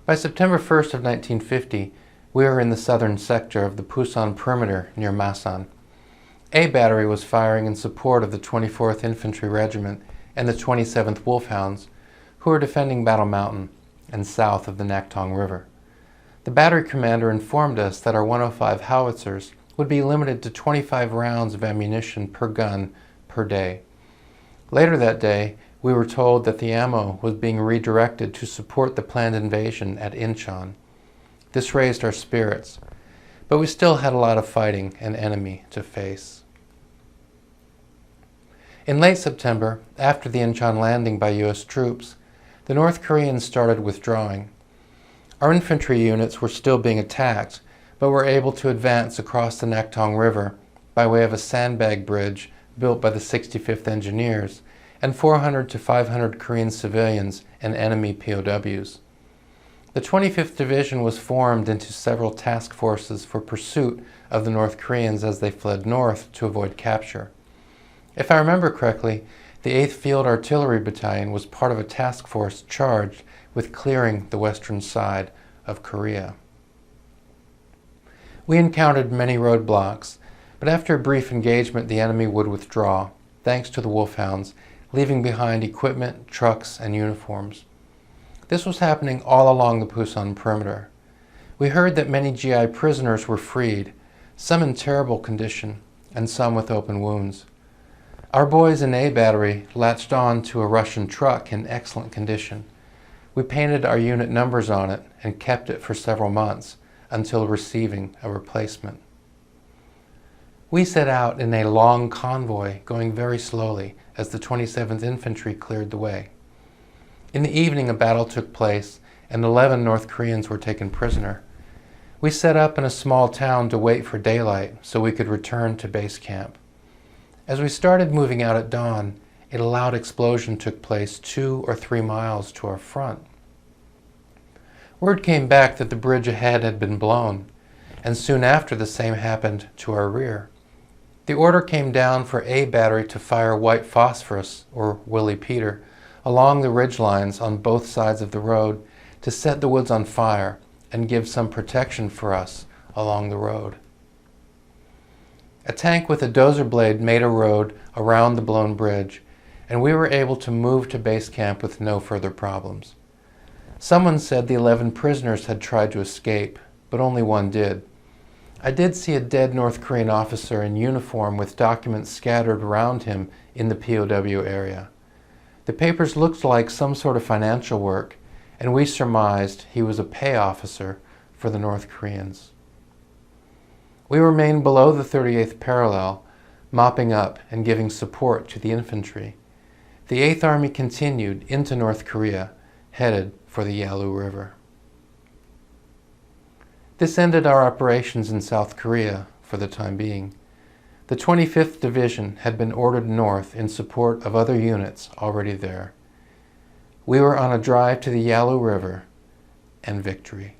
By September 1st of 1950, we were in the southern sector of the Pusan perimeter near Masan. A Battery was firing in support of the 24th Infantry Regiment and the 27th Wolfhounds, who were defending Battle Mountain and south of the Naktong River. The battery commander informed us that our 105 howitzers would be limited to 25 rounds of ammunition per gun per day. Later that day, we were told that the ammo was being redirected to support the planned invasion at Incheon. This raised our spirits, but we still had a lot of fighting and enemy to face. In late September, after the Incheon landing by U.S. troops, the North Koreans started withdrawing. Our infantry units were still being attacked, but were able to advance across the Naktong River by way of a sandbag bridge built by the 65th Engineers and 400 to 500 Korean civilians and enemy POWs. The 25th Division was formed into several task forces for pursuit of the North Koreans as they fled north to avoid capture. If I remember correctly, the 8th Field Artillery Battalion was part of a task force charged with clearing the western side of Korea. We encountered many roadblocks, but after a brief engagement the enemy would withdraw, thanks to the Wolfhounds, leaving behind equipment, trucks, and uniforms. This was happening all along the Pusan perimeter. We heard that many GI prisoners were freed, some in terrible condition, and some with open wounds. Our boys in A Battery latched on to a Russian truck in excellent condition. We painted our unit numbers on it and kept it for several months until receiving a replacement. We set out in a long convoy going very slowly as the 27th Infantry cleared the way. In the evening a battle took place and 11 North Koreans were taken prisoner. We set up in a small town to wait for daylight so we could return to base camp. As we started moving out at dawn, a loud explosion took place 2 or 3 miles to our front. Word came back that the bridge ahead had been blown, and soon after the same happened to our rear. The order came down for A Battery to fire white phosphorus, or Willie Peter, along the ridge lines on both sides of the road to set the woods on fire and give some protection for us along the road. A tank with a dozer blade made a road around the blown bridge, and we were able to move to base camp with no further problems. Someone said the 11 prisoners had tried to escape, but only one did. I did see a dead North Korean officer in uniform with documents scattered around him in the POW area. The papers looked like some sort of financial work, and we surmised he was a pay officer for the North Koreans. We remained below the 38th parallel, mopping up and giving support to the infantry. The 8th Army continued into North Korea, headed for the Yalu River. This ended our operations in South Korea for the time being. The 25th Division had been ordered north in support of other units already there. We were on a drive to the Yalu River and victory.